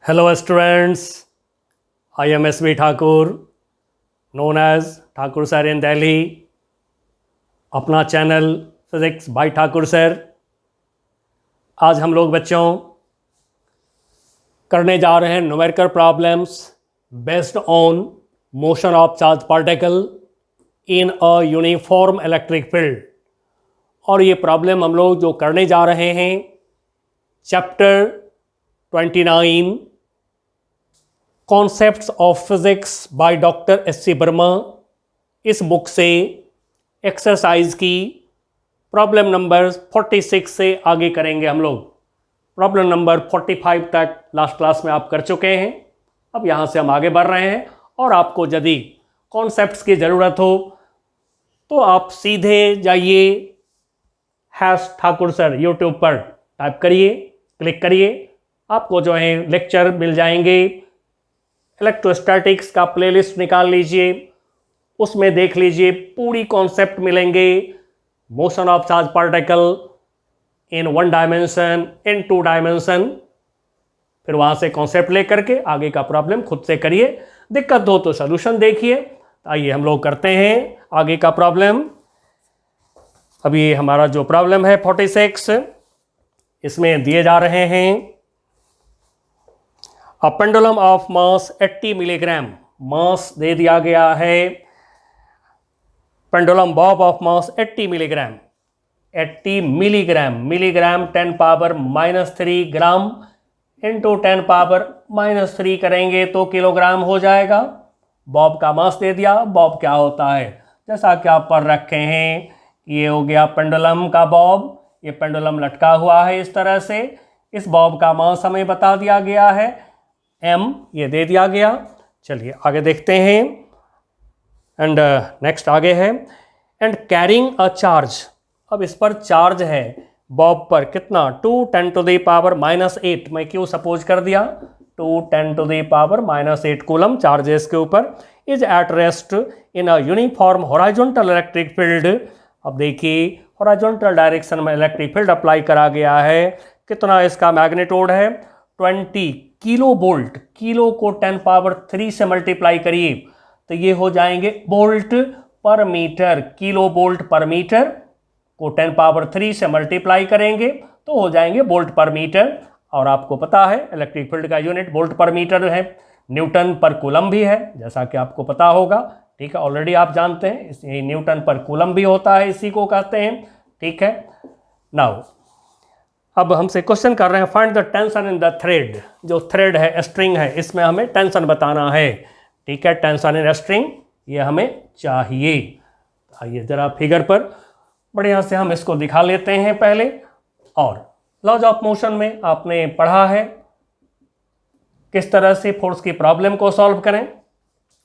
Hello students, I am S.V. Thakur, known as Thakur Sir in Delhi. अपना channel physics bye Thakur sir. आज हम लोग बच्चों करने जा रहे हैं numerical problems based on motion of charge particle in a uniform electric field. और ये प्रॉब्लम हम लोग जो करने जा रहे हैं chapter 29 concepts of physics by doctor S.C. Verma, इस बुक से एक्सरसाइज की प्रॉब्लम नंबर 46 से आगे करेंगे हम लोग। प्रॉब्लम नंबर 45 तक लास्ट क्लास में आप कर चुके हैं। अब यहाँ से हम आगे बढ़ रहे हैं और आपको यदि कॉन्सेप्ट्स की ज़रूरत हो तो आप सीधे जाइए #ठाकुर सर यूट्यूब पर टाइप करिए, क्लिक करिए, आपको जो है लेक्चर मिल जाएंगे। इलेक्ट्रोस्टैटिक्स का प्लेलिस्ट निकाल लीजिए, उसमें देख लीजिए पूरी कॉन्सेप्ट मिलेंगे। Motion of charge particle in 1 dimension, in 2 dimension. फिर वहाँ से कॉन्सेप्ट लेकर के आगे का प्रॉब्लम खुद से करिए। दिक्कत हो तो सोल्यूशन देखिए। आइए हम लोग करते हैं आगे का प्रॉब्लम। अभी हमारा जो प्रॉब्लम है 46, इसमें दिए जा रहे हैं a pendulum of mass 80 milligram. Mass दे दिया गया है pendulum bob of mass 80 milligram. 80 milligram, milligram 10 power -3 gram into 10 power -3 करेंगे तो किलोग्राम हो जाएगा। बॉब का मास दे दिया। बॉब क्या होता है जैसा कि आप पढ़ रखे हैं, ये हो गया पेंडुलम का बॉब। ये पेंडुलम लटका हुआ है इस तरह से। इस बॉब का मास हमें बता दिया गया है m, ये दे दिया गया। चलिए आगे देखते हैं। एंड नेक्स्ट आगे है एंड कैरिंग अ चार्ज। अब इस पर चार्ज है बॉब पर कितना 2 10 टू द पावर -8। मैं क्यों सपोज कर दिया 2 10 to the power -8 coulomb charge है इसके ऊपर। Is at rest in a uniform horizontal electric field. अब देखिए हॉरिजॉन्टल डायरेक्शन में इलेक्ट्रिक फील्ड अप्लाई करा गया है। कितना इसका मैग्नीट्यूड है 20 किलो वोल्ट। किलो को 10 पावर 3 से मल्टीप्लाई करिए तो ये हो जाएंगे वोल्ट पर मीटर। किलो वोल्ट पर मीटर को 10 पावर 3 से मल्टीप्लाई करेंगे तो हो जाएंगे वोल्ट पर मीटर। और आपको पता है इलेक्ट्रिक फील्ड का यूनिट वोल्ट पर मीटर है। न्यूटन पर कूलम भी है जैसा कि आपको पता होगा। ठीक है, ऑलरेडी आप जानते हैं इसी न्यूटन पर कूलम भी होता है, इसी को कहते हैं। ठीक है, नाउ अब हमसे क्वेश्चन कर रहे हैं find the tension in the thread. जो थ्रेड है, स्ट्रिंग है, इसमें हमें टेंशन बताना है। ठीक है, टेंशन इन स्ट्रिंग ये हमें चाहिए। आइए जरा फिगर पर बढ़िया से हम इसको दिखा लेते हैं पहले। और लॉज ऑफ मोशन में आपने पढ़ा है किस तरह से फोर्स की प्रॉब्लम को सॉल्व करें।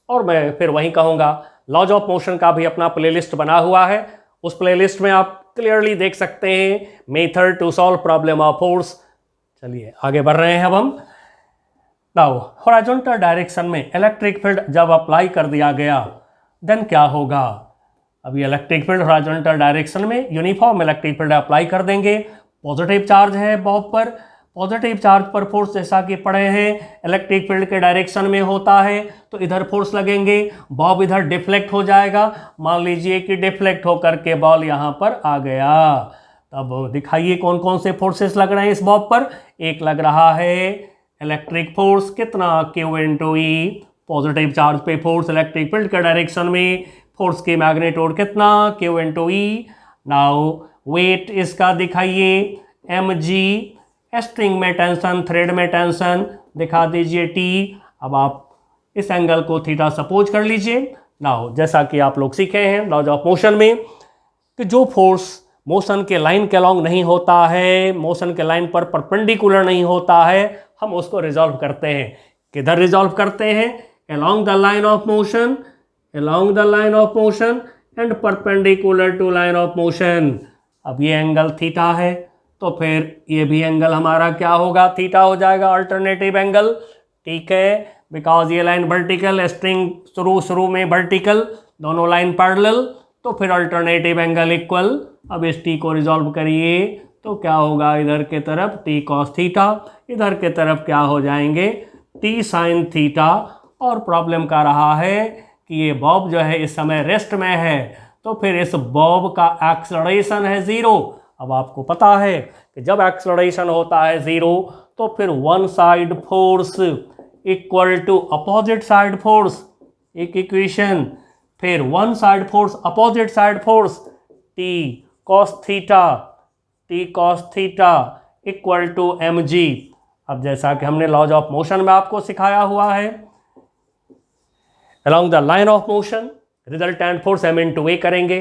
और मैं फिर वहीं कहूँगा लॉज ऑफ मोशन का भी अपना प्लेलिस्ट बना हुआ है। उस प्लेलिस्ट में आप क्लियरली देख सकते हैं method to solve problem of force. चलिए आगे बढ़ रहे हैं अब हम। नाउ हॉरिजॉन्टल डायरेक्शन में इलेक्ट्रिक फील्ड जब अप्लाई कर दिया गया देन क्या होगा। अभी इलेक्ट्रिक फील्ड हॉरिजॉन्टल डायरेक्शन में यूनिफॉर्म इलेक्ट्रिक फील्ड अप्लाई कर देंगे। पॉजिटिव चार्ज है बॉब पर। पॉजिटिव चार्ज पर फोर्स जैसा कि पढ़े हैं इलेक्ट्रिक फील्ड के डायरेक्शन में होता है तो इधर फोर्स लगेंगे, बॉब इधर डिफ्लेक्ट हो जाएगा। मान लीजिए कि डिफ्लेक्ट होकर के बॉल यहाँ पर आ गया। तब दिखाइए कौन कौन से फोर्सेस लग रहे हैं इस बॉब पर। एक लग रहा है इलेक्ट्रिक फोर्स कितना Q into E। Positive charge पे फोर्स इलेक्ट्रिक फील्ड के डायरेक्शन में फोर्स की मैग्नीट्यूड कितना Q into E। Now weight इसका दिखाइए mg। स्ट्रिंग में टेंशन, थ्रेड में टेंशन दिखा दीजिए T। अब आप इस एंगल को थीटा सपोज कर लीजिए। नाउ जैसा कि आप लोग सीखे हैं लॉज ऑफ मोशन में कि जो फोर्स मोशन के लाइन के अलॉन्ग नहीं होता है, मोशन के लाइन पर परपेंडिकुलर नहीं होता है, हम उसको रिजॉल्व करते हैं। किधर रिजॉल्व करते हैं along the line of motion, along the line of motion and perpendicular to line of motion. अब ये एंगल थीटा है तो फिर ये भी एंगल हमारा क्या होगा थीटा हो जाएगा, अल्टरनेटिव एंगल। ठीक है, बिकॉज ये लाइन वर्टिकल, स्ट्रिंग शुरू में वर्टिकल, दोनों लाइन पैरेलल, तो फिर अल्टरनेटिव एंगल इक्वल। अब इस टी को रिजॉल्व करिए तो क्या होगा, इधर के तरफ टी कॉस थीटा, इधर के तरफ क्या हो जाएंगे टी साइन थीटा। और प्रॉब्लम का रहा है कि ये बॉब जो है इस समय रेस्ट में है, तो फिर इस बॉब का एक्सलरेशन है 0। अब आपको पता है कि जब एक्सलरेशन होता है 0 तो फिर one side force equal to opposite side force, एक इक्वेशन। फिर one side force opposite side force T cos theta equal to mg। अब जैसा कि हमने लॉज ऑफ मोशन में आपको सिखाया हुआ है, along the line of motion resultant force m into a करेंगे,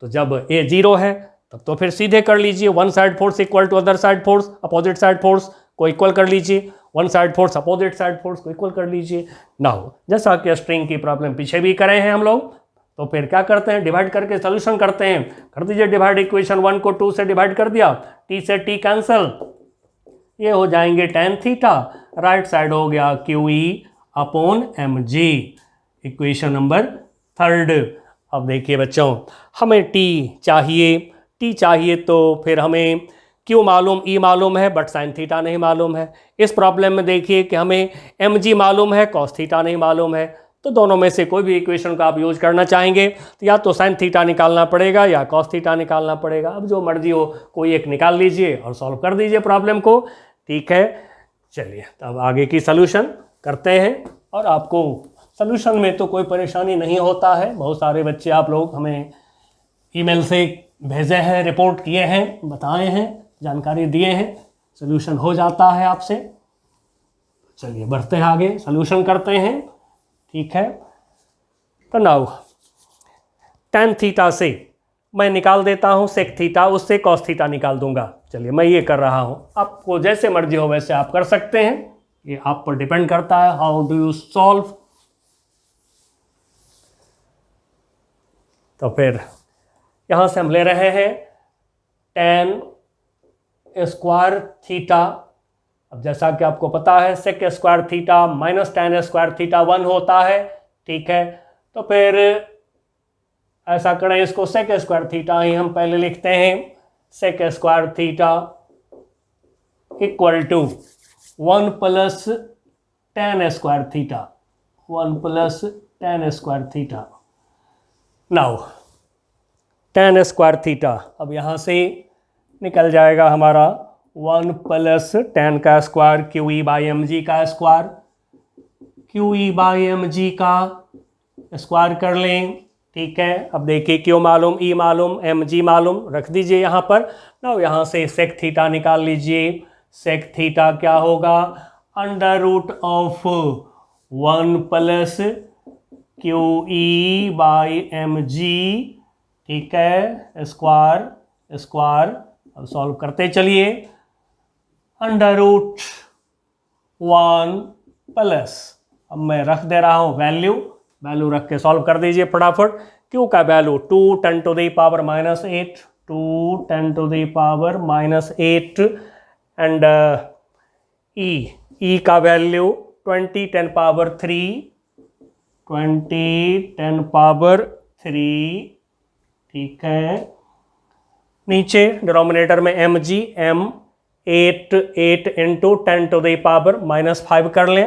तो जब a 0 है तब तो फिर सीधे कर लीजिए one side force equal to other side force, opposite side force को इक्वल कर लीजिए, one side force opposite side force को इक्वल कर लीजिए। नाउ जैसा कि स्ट्रिंग की प्रॉब्लम पीछे भी करे हैं हम लोग, तो फिर क्या करते हैं, डिवाइड करके सोल्यूशन करते हैं। कर दीजिए डिवाइड, इक्वेशन 1 को 2 से डिवाइड कर दिया, t से t कैंसल, ये हो जाएंगे tan थीटा, राइट साइड हो गया QE upon mg, equation number 3। अब देखिए बच्चों, हमें t चाहिए तो फिर हमें Q मालूम, E मालूम है, बट साइन थीटा नहीं मालूम है। इस प्रॉब्लम में देखिए कि हमें mg मालूम है, कॉस थीटा नहीं मालूम है, तो दोनों में से कोई भी इक्वेशन को आप यूज करना चाहेंगे तो या तो साइन थीटा निकालना पड़ेगा या कॉस थीटा निकालना पड़ेगा। अब जो मर्जी हो कोई एक निकाल लीजिए और सॉल्व कर दीजिए प्रॉब्लम को, ठीक है। चलिए तब आगे की सॉल्यूशन करते हैं। और आपको सॉल्यूशन में तो कोई परेशानी नहीं होता है, बहुत सारे बच्चे आप लोग हमें ईमेल से भेजे हैं, रिपोर्ट किए हैं, बताए हैं, जानकारी दिए हैं, सॉल्यूशन हो जाता है आपसे। चलिए बढ़ते हैं आगे, सॉल्यूशन करते हैं, ठीक है। तो नाउ tan थीटा से मैं निकाल देता हूँ सेक थीटा, उससे कॉस थीटा निकाल दूंगा। चलिए मैं ये कर रहा हूँ, आपको जैसे मर्जी हो वैसे आप कर सकते हैं, ये आप पर डिपेंड करता है हाउ डू यू सॉल्व। तो फिर यहाँ से हम ले रहे हैं tan स्क्वायर थीटा। अब जैसा कि आपको पता है sec square theta minus tan square theta 1 होता है, ठीक है। तो फिर ऐसा करें, इसको सेक स्क्वायर थीटा ही हम पहले लिखते हैं, sec square theta equal to 1 plus tan square theta, 1 plus tan square theta. Now tan square theta अब यहाँ से निकल जाएगा हमारा 1 प्लस tan का स्क्वायर QE बाई mg का स्क्वायर, QE बाई mg का स्क्वायर कर लें, ठीक है। अब देखिए Q मालूम, E मालूम, mg मालूम, रख दीजिए यहाँ पर। ना यहाँ से सेक थीटा निकाल लीजिए, सेक थीटा क्या होगा, under root of 1 plus QE by mg, ठीक है, स्क्वायर। अब सॉल्व करते चलिए, अंडर रूट 1 प्लस, अब मैं रख दे रहा हूँ वैल्यू रख के सॉल्व कर दीजिए फटाफट। क्यू का value 2 10 to the power -8, 2 10 to the power -8 and E का वैल्यू 20 10 पावर 3, 20 10 पावर 3, ठीक है। नीचे डिनोमिनेटर में mg, m 8 into 10 to the power -5 कर लें,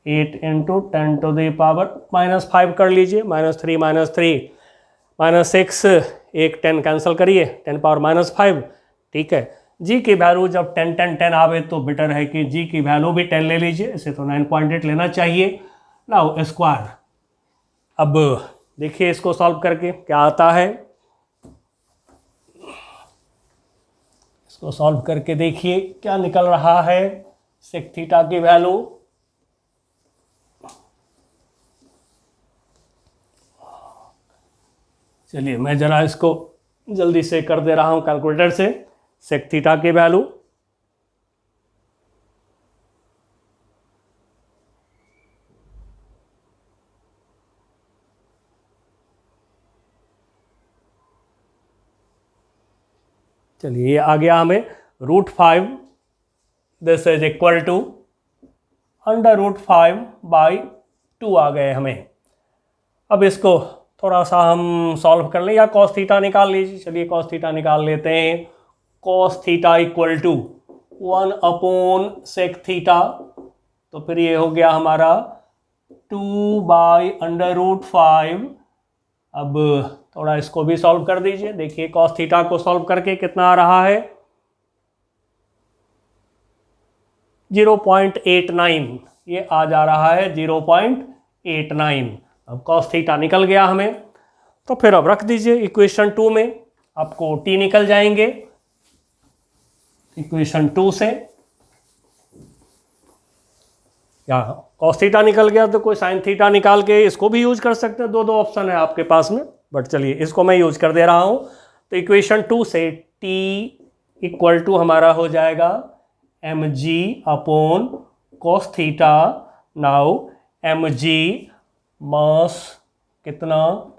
8 इंटू 10 टू द पावर -5 कर लीजिए, -3 -6, एक 10 कैंसिल करिए, 10 पावर -5, ठीक है। g की वैल्यू जब 10 10 10 आवे तो बेटर है कि g की वैल्यू भी 10 ले लीजिए, इसे तो 9.8 लेना चाहिए। नाउ स्क्वायर, अब देखिए इसको सॉल्व करके क्या आता है, इसको सॉल्व करके देखिए क्या निकल रहा है। सेक थीटा की वैल्यू चलिए मैं जरा इसको जल्दी से कर दे रहा हूं कैलकुलेटर से। सेक थीटा की वैल्यू चलिए ये आ गया हमें √5, this is equal to under √5/2 आ गए हमें। अब इसको थोड़ा सा हम सॉल्व कर लें या कॉस थीटा निकाल लीजिए। चलिए कॉस थीटा निकाल लेते हैं। Cos theta equal to 1/sec theta, तो फिर ये हो गया हमारा 2/√5। अब थोड़ा इसको भी सॉल्व कर दीजिए, देखिए कॉस थीटा को सॉल्व करके कितना आ रहा है 0.89, ये आ जा रहा है 0.89। अब कॉस थीटा निकल गया हमें, तो फिर अब रख दीजिए इक्वेशन 2 में, आपको टी निकल जाएंगे इक्वेशन 2 से, या कॉस थीटा निकल गया तो कोई साइन थीटा निकाल के इसको भी यूज कर सकते हैं, दो ऑप्शन है आपके पास में, बट चलिए इसको मैं यूज कर दे रहा हूं। तो इक्वेशन 2 से टी इक्वल टू हमारा हो जाएगा mg/cos थीटा। नाउ mg मास कितना,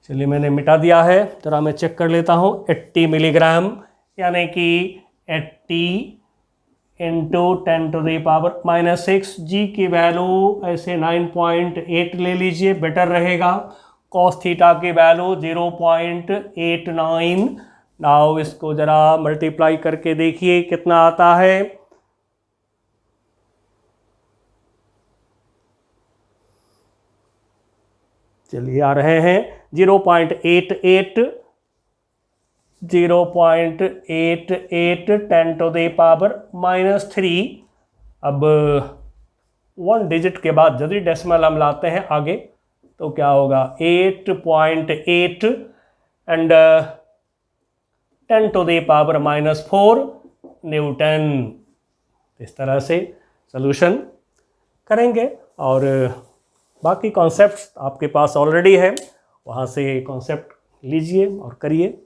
चलिए मैंने मिटा दिया है, जरा मैं चेक कर लेता हूं, 80 मिलीग्राम, यानी कि 80 इंटू 10⁻⁻⁶। जी की वैल्यू ऐसे 9.8 ले लीजिए, बेटर रहेगा। कॉस थीटा की वैल्यू 0.89। नाउ इसको जरा मल्टीप्लाई करके देखिए कितना आता है, चलिए आ रहे हैं 0.88 10⁻⁻3। अब 1 डिजिट के बाद यदि डेसिमल हम लाते हैं आगे तो क्या होगा 8.8 एंड 10⁻⁻4 न्यूटन। इस तरह से सॉल्यूशन करेंगे, और बाकी कॉन्सेप्ट आपके पास ऑलरेडी है, वहाँ से कॉन्सेप्ट लीजिए और करिए।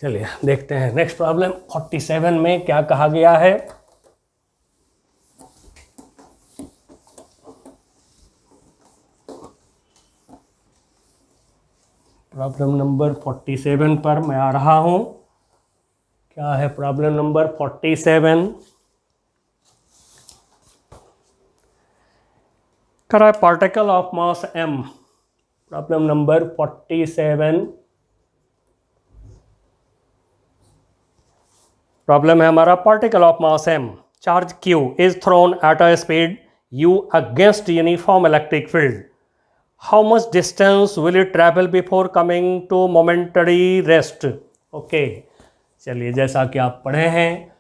चलिए देखते हैं नेक्स्ट प्रॉब्लम 47 में क्या कहा गया है। प्रॉब्लम नंबर 47 पर मैं आ रहा हूं। क्या है प्रॉब्लम नंबर 47? कह रहा है particle of mass m। Problem number 47, problem है हमारा particle of mass m, charge q is thrown at a speed u against uniform electric field. How much distance will it travel before coming to momentary rest? Okay, चलिए जैसा कि आप पढ़े हैं,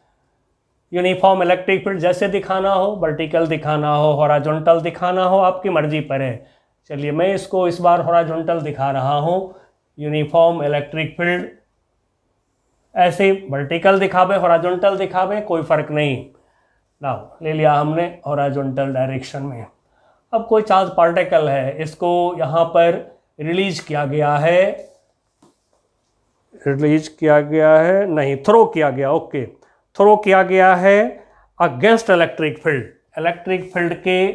uniform electric field जैसे दिखाना हो, vertical दिखाना हो, हॉरिजॉन्टल दिखाना हो, आपकी मर्जी पर है। चलिए मैं इसको इस बार हॉरिजॉन्टल दिखा रहा हूँ। यूनिफॉर्म इलेक्ट्रिक फील्ड ऐसे वर्टिकल दिखावे, हॉरिजॉन्टल दिखावे, कोई फर्क नहीं। नाउ ले लिया हमने हॉरिजॉन्टल डायरेक्शन में। अब कोई चार्ज पार्टिकल है, इसको यहाँ पर रिलीज किया गया है, थ्रो किया गया, ओके, थ्रो किया गया है against electric field. Electric field के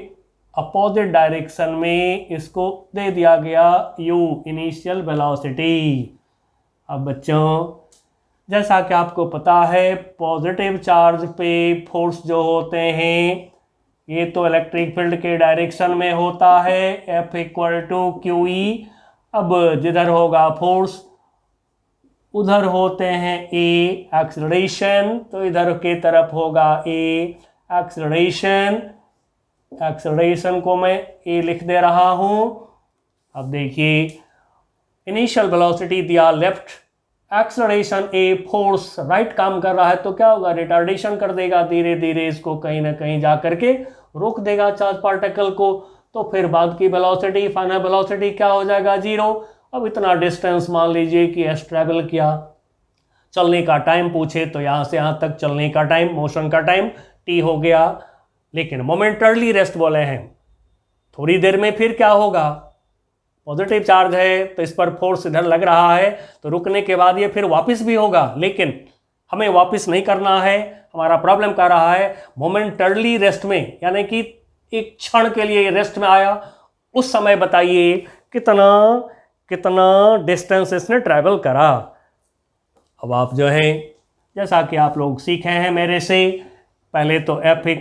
अपोजिट डायरेक्शन में इसको दे दिया गया u इनिशियल वेलोसिटी। अब बच्चों जैसा कि आपको पता है, पॉजिटिव चार्ज पे फोर्स जो होते हैं ये तो इलेक्ट्रिक फील्ड के डायरेक्शन में होता है, F = QE। अब जिधर होगा फोर्स उधर होते हैं A एक्सेलरेशन, तो इधर की तरफ होगा A एक्सेलरेशन। एक्सेलरेशन को मैं A लिख दे रहा हूं। अब देखिए इनिशियल वेलोसिटी दिया left, acceleration A, force right काम कर रहा है, तो क्या होगा रिटार्डेशन कर देगा, धीरे धीरे इसको कहीं ना कहीं जा करके रोक देगा चार्ज पार्टिकल को। तो फिर बाद की वेलोसिटी, फाइनल वेलोसिटी क्या हो जाएगा 0। अब इतना डिस्टेंस मान लीजिए कि एस ट्रैवल किया, चलने का टाइम पूछे तो यहाँ से यहाँ तक चलने का टाइम, मोशन का टाइम t हो गया। लेकिन मोमेंटरली रेस्ट बोले हैं, थोड़ी देर में फिर क्या होगा, पॉजिटिव चार्ज है तो इस पर फोर्स इधर लग रहा है, तो रुकने के बाद ये फिर वापस भी होगा, लेकिन हमें वापस नहीं करना है। हमारा प्रॉब्लम कर रहा है मोमेंटरली रेस्ट में, यानी कि एक क्षण के लिए रेस्ट में आया, उस समय बताइए कितना कितना डिस्टेंस इसने ट्रैवल करा। अब आप जो है जैसा कि आप लोग सीखे हैं मेरे से, पहले तो F = m/a,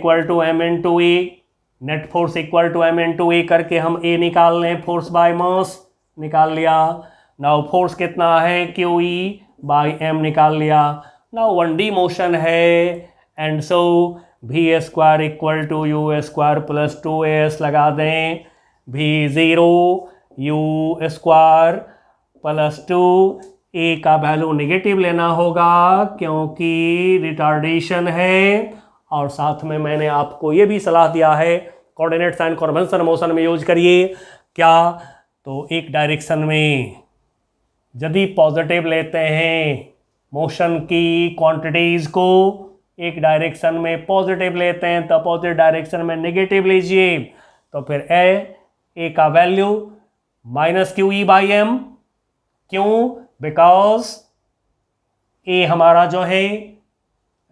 net force = m/a करके हम A निकाल लें, फोर्स बाय मास निकाल लिया। नाउ फोर्स कितना है QE बाई एम निकाल लिया। नाउ 1D मोशन है and so V square equal to U square plus 2as लगा दें। भी 0 यू स्क्वायर प्लस 2 ए का वैल्यू नेगेटिव लेना होगा क्योंकि रिटार्डेशन है। और साथ में मैंने आपको ये भी सलाह दिया है कोऑर्डिनेट साइन कन्वेंशन मोशन में यूज करिए। क्या? तो एक डायरेक्शन में यदि पॉजिटिव लेते हैं मोशन की क्वांटिटीज़ को, एक डायरेक्शन में पॉजिटिव लेते हैं तो अपोजिट डायरेक्शन में नेगेटिव लीजिए। तो फिर ए का value minus Q E by M. क्यों? बिकॉज ए हमारा जो है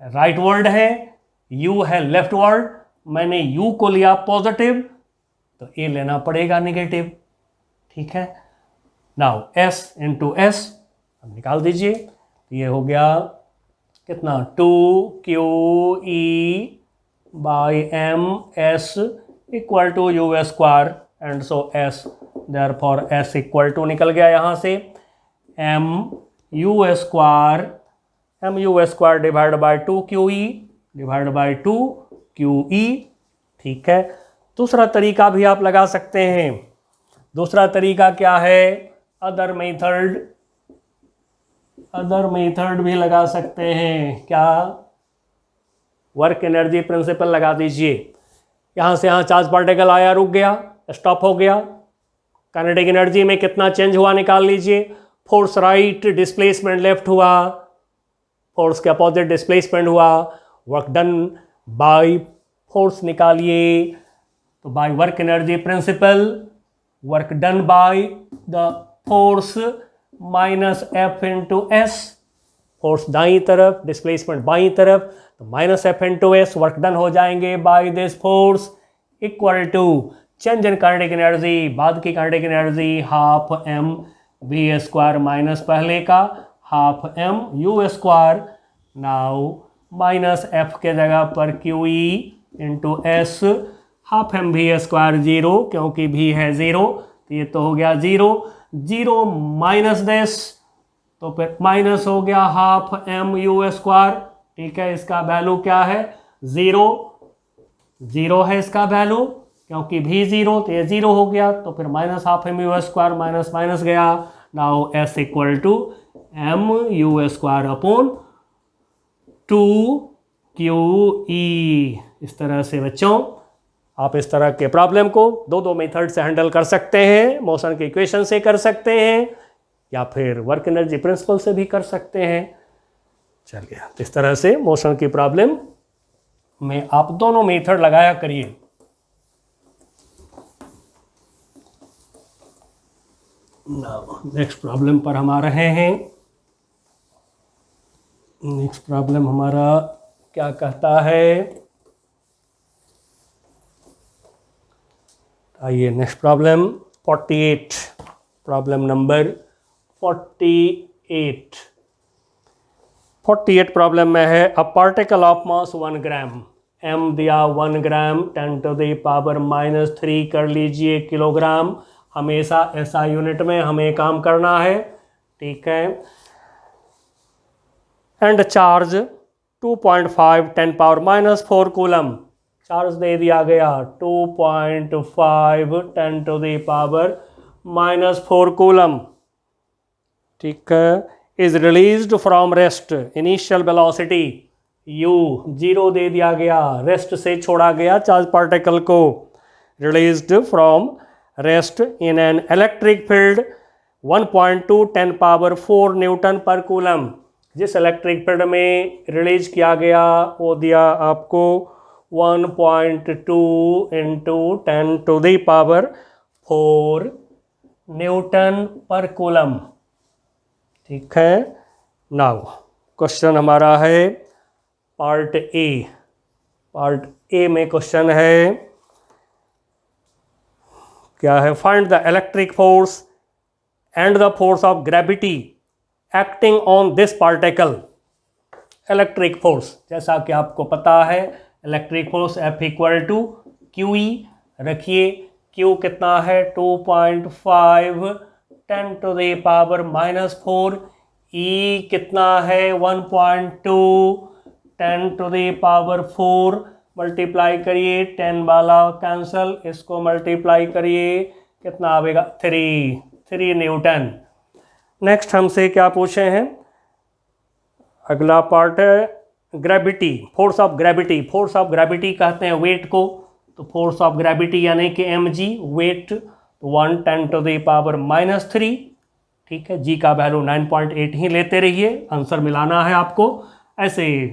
राइट वर्ड है, यू है लेफ्ट वर्ड। मैंने यू को लिया पॉजिटिव तो ए लेना पड़ेगा नेगेटिव। ठीक है। नाउ एस इंटू एस निकाल दीजिए। ये हो गया कितना? 2 QE by M S equal to U square and so S, therefore S equal to निकल गया यहाँ से M U square divide by 2 QE divide by 2 QE। ठीक है। दूसरा तरीका भी आप लगा सकते हैं। दूसरा तरीका क्या है? अदर मेथड भी लगा सकते हैं। क्या? वर्क एनर्जी प्रिंसिपल लगा दीजिए। यहाँ से यहाँ चार्ज पार्टिकल आया, रुक गया, स्टॉप हो गया। काइनेटिक एनर्जी में कितना चेंज हुआ निकाल लीजिए। फोर्स राइट, डिस्प्लेसमेंट लेफ्ट हुआ, फोर्स के अपोजिट डिस्प्लेसमेंट हुआ। वर्क डन बाय फोर्स निकालिए तो by work energy principle, work done by the force minus F into S. Force दाईं तरफ, डिस्प्लेसमेंट बाईं तरफ, तो minus F into S work done हो जाएंगे by this force equal to change in kinetic energy, बाद की kinetic energy half M V square minus पहले का half M U square. Now minus F के जगह पर Q E into S, half M V square 0 क्योंकि भी है 0 तो ये तो हो गया 0 माइनस दिस, तो फिर माइनस हो गया हाफ एम यू स्क्वायर। ठीक है। इसका वैल्यू क्या है? 0 है इसका वैल्यू क्योंकि भी 0 तो ये 0 हो गया। तो फिर minus half M U square minus minus गया। Now S equal to M U square upon 2 QE। इस तरह से बच्चों आप इस तरह के प्रॉब्लम को दो मेथड से हैंडल कर सकते हैं। मोशन के इक्वेशन से कर सकते हैं या फिर वर्क एनर्जी प्रिंसिपल से भी कर सकते हैं। चलिए, इस तरह से मोशन की प्रॉब्लम में आप दोनों मेथड लगाया करिए। नेक्स्ट प्रॉब्लम पर हम आ रहे हैं। नेक्स्ट प्रॉब्लम हमारा क्या कहता है? आइए next problem 48, problem number 48 problem में है a particle of mass 1 gram, M दिया 1 ग्राम 10 टू द पावर -3 कर लीजिए किलोग्राम। हमेशा ऐसा यूनिट में हमें काम करना है। ठीक है। And charge 2.5 10 power -4 coulomb, charge दे दिया गया 2.5 10 टू द पावर -4 कूलम। ठीक है। Is released from rest, initial velocity u 0 दे दिया गया, रेस्ट से छोड़ा गया चार्ज पार्टिकल को। Released from rest in an electric field 1.2 10 power 4 newton पर कूलम। जिस इलेक्ट्रिक फील्ड में रिलीज किया गया वो दिया आपको 1.2 into 10 to the power 4 newton पर कूलम। ठीक है। नाउ क्वेश्चन हमारा है पार्ट ए। पार्ट ए में क्वेश्चन है क्या है? Find the electric force and the force of gravity acting on this particle. Electric force, जैसा कि आपको पता है electric force F equal to QE रखिए। Q कितना है? 2.5 10 टू द पावर -4। ई कितना है 1.2, 10⁴ मल्टीप्लाई करिए, 10 वाला कैंसल, इसको मल्टीप्लाई करिए, कितना आएगा 3 न्यूटन। नेक्स्ट हमसे क्या पूछे हैं, अगला पार्ट है gravity, force of gravity. Force of gravity कहते हैं वेट को, तो फोर्स ऑफ ग्रेविटी यानी कि mg वेट 1×10⁻³ ठीक है। जी का वैल्यू 9.8 ही लेते रहिए, आंसर मिलाना है आपको। ऐसे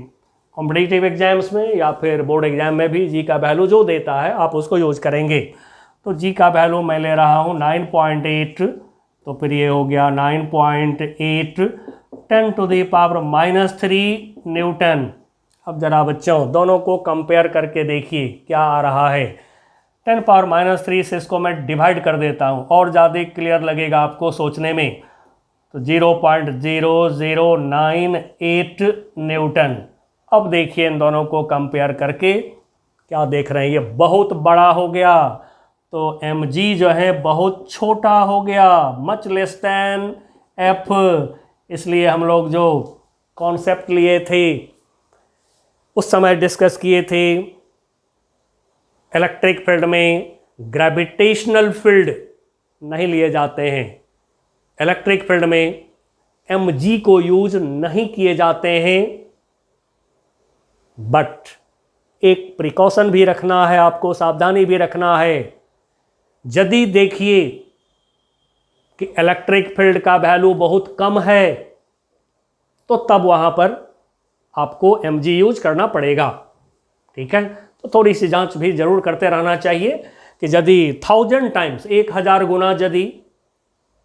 कॉम्पिटिटिव एग्जाम्स में या फिर बोर्ड एग्जाम में भी जी का वैल्यू जो देता है आप उसको यूज करेंगे। तो जी का वैल्यू मैं ले रहा हूँ 9.8, तो फिर ये हो गया 9.8 10⁻³ न्यूटन। अब जरा बच्चों दोनों को कंपेयर करके देखिए क्या आ रहा है। 10⁻³ से इसको मैं डिवाइड कर देता हूँ और ज़्यादा क्लियर लगेगा आपको सोचने में। तो 0.0098 न्यूटन। अब देखिए इन दोनों को कंपेयर करके क्या देख रहे हैं, ये बहुत बड़ा हो गया, तो mg जो है बहुत छोटा हो गया, मच लेस देन f। इसलिए हम लोग जो कॉन्सेप्ट लिए थे उस समय डिस्कस किए थे, इलेक्ट्रिक फील्ड में ग्रेविटेशनल फील्ड नहीं लिए जाते हैं, इलेक्ट्रिक फील्ड में mg को यूज नहीं किए जाते हैं। बट एक प्रिकॉशन भी रखना है आपको, सावधानी भी रखना है। यदि देखिए कि इलेक्ट्रिक फील्ड का वैल्यू बहुत कम है तो तब वहां पर आपको mg यूज करना पड़ेगा, ठीक है। तो थोड़ी सी जांच भी जरूर करते रहना चाहिए कि यदि 1000 टाइम्स 1000 गुना यदि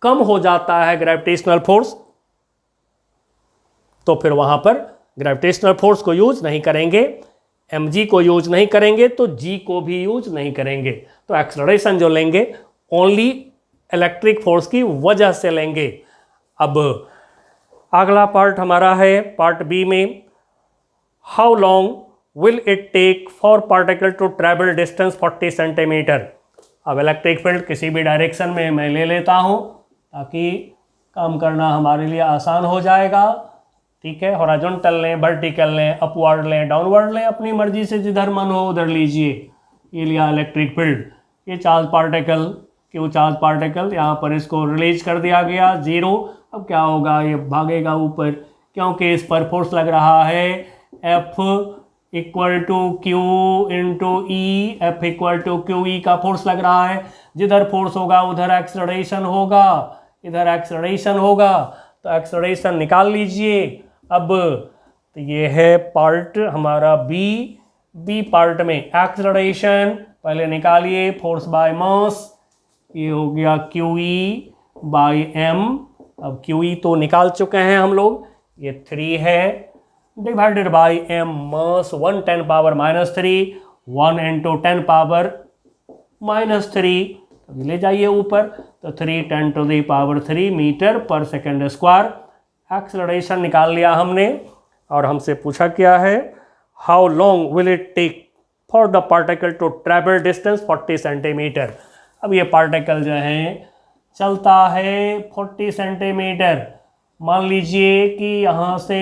कम हो जाता है ग्रेविटेशनल फोर्स तो फिर वहां पर ग्रेविटेशनल फोर्स को यूज नहीं करेंगे, mg को यूज नहीं करेंगे, तो g को भी यूज नहीं करेंगे। तो एक्सेलरेशन जो लेंगे ओनली इलेक्ट्रिक फोर्स की वजह से लेंगे। अब अगला पार्ट हमारा है पार्ट बी में, how long will it take for particle to travel distance 40 centimetre. अब इलेक्ट्रिक फील्ड किसी भी डायरेक्शन में मैं ले लेता हूं ताकि काम करना हमारे लिए आसान हो जाएगा, ठीक है। हॉरिजॉन्टल लें, वर्टिकल लें, अपवर्ड लें, डाउनवर्ड लें, अपनी मर्जी से जिधर मन हो उधर लीजिए। ये लिया इलेक्ट्रिक फील्ड, ये चार्ज पार्टिकल, क्यों चार्ज पार्टिकल, यहाँ पर इसको रिलीज कर दिया गया 0। अब क्या होगा, ये भागेगा ऊपर क्योंकि इस पर फोर्स लग रहा है F = Q × E, F = QE का फोर्स लग रहा है। जिधर फोर्स होगा उधर एक्सेलरेशन होगा, इधर एक्सेलरेशन होगा, तो एक्सेलरेशन निकाल लीजिए। अब तो ये है पार्ट हमारा बी पार्ट में एक्सेलरेशन पहले निकालिए, फोर्स बाय मास, ये हो गया QE/m। अब QE तो निकाल चुके हैं हम लोग, ये 3 है, डिवाइडेड बाय m मास 1×10⁻³ 1 × 10⁻³ अभी ले जाइए ऊपर, तो 3 × 10⁻³ मीटर/सेकंड²। एक्सेलरेशन निकाल लिया हमने और हमसे पूछा क्या है, how long will it take for the particle to travel distance 40 centimetre. अब ये पार्टिकल जो है चलता है 40 सेंटीमीटर। मान लीजिए कि यहाँ से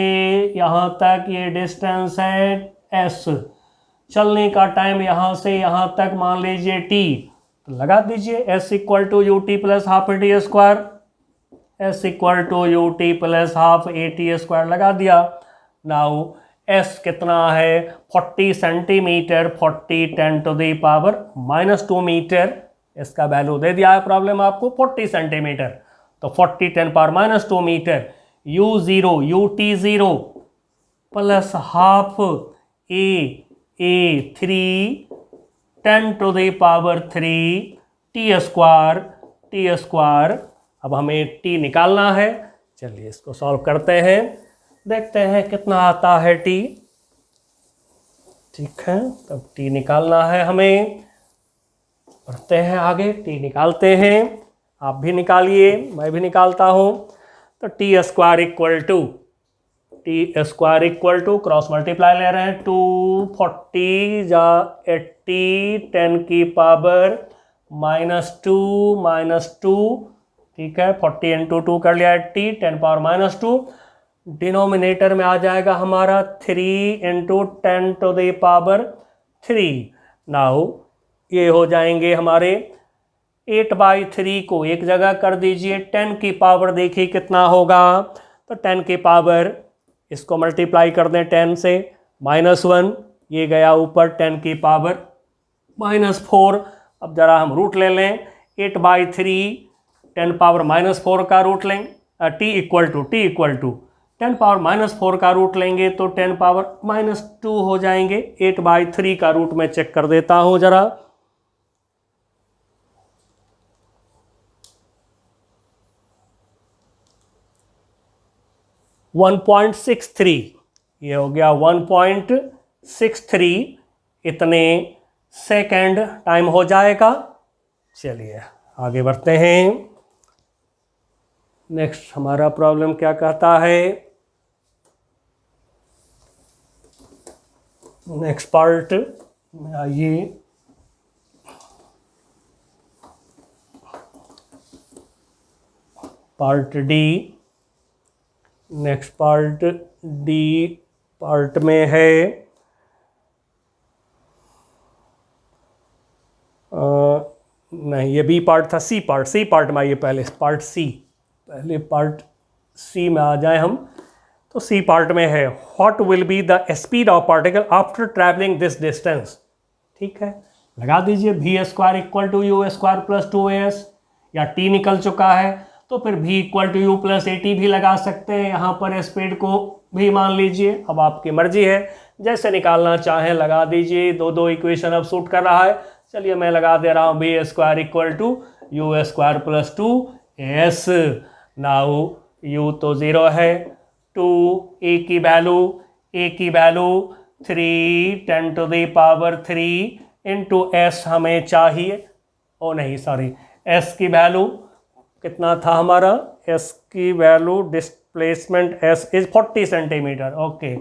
यहाँ तक ये डिस्टेंस है s, चलने का टाइम यहाँ से यहाँ तक मान लीजिए t, तो लगा दीजिए s = ut + ½ at², s = ut + ½ at² लगा दिया। नाउ s कितना है 40 सेंटीमीटर, 40 10⁻² मीटर, इसका वैल्यू दे दिया है प्रॉब्लम आपको 40 सेंटीमीटर, तो 40 10⁻² metre, u0 ut0 + ½ a3 10⁻³ t²। अब हमें t निकालना है, चलिए इसको सॉल्व करते हैं, देखते हैं कितना आता है t, ठीक है। तब t निकालना है हमें, बढ़ते हैं आगे, t निकालते हैं, आप भी निकालिए, मैं भी निकालता हूँ। तो t² क्रॉस मल्टीप्लाई ले रहे हैं, 240 × 80 10⁻² -2, ठीक है। 40 × 2 कर लिया 80 10⁻², डिनोमिनेटर में आ जाएगा हमारा 3 इंटू 10⁻³ नाउ ये हो जाएंगे हमारे 8/3 को एक जगह कर दीजिए, 10 की पावर देखिए कितना होगा, तो 10 की पावर इसको मल्टीप्लाई कर दें 10 से, -1 ये गया ऊपर 10 की पावर -4। अब ज़रा हम रूट ले लें, 8/3 10 पावर -4 का रूट लें, t इक्वल टू 10 पावर -4 का रूट लेंगे तो 10 पावर -2 हो जाएंगे। 8/3 का रूट मैं चेक कर देता हूँ ज़रा, 1.63, ये हो गया 1.63 इतने सेकेंड टाइम हो जाएगा। चलिए आगे बढ़ते हैं। नेक्स्ट हमारा प्रॉब्लम क्या कहता है, नेक्स्ट पार्ट में आइए। Part D, next part D part में है नहीं, ये बी पार्ट था, सी पार्ट में आइए, पहले पार्ट सी, पहले पार्ट सी में आ जाए हम। तो सी पार्ट में है, what will be the speed of particle after travelling this distance. ठीक है, लगा दीजिए v² equal to u² plus 2as, या t निकल चुका है तो फिर v equal to u plus at भी लगा सकते हैं, यहाँ पर स्पीड को भी मान लीजिए, अब आपकी मर्जी है जैसे निकालना चाहें लगा दीजिए। दो इक्वेशन अब सूट कर रहा है, चलिए मैं लगा दे रहा हूँ v² equal to u² plus 2as। Now u तो 0 है, 2 a की वैल्यू 3 10⁻³ इंटू s हमें चाहिए, ओ नहीं सॉरी, s की वैल्यू कितना था हमारा, s की value displacement s is 40 centimetre, okay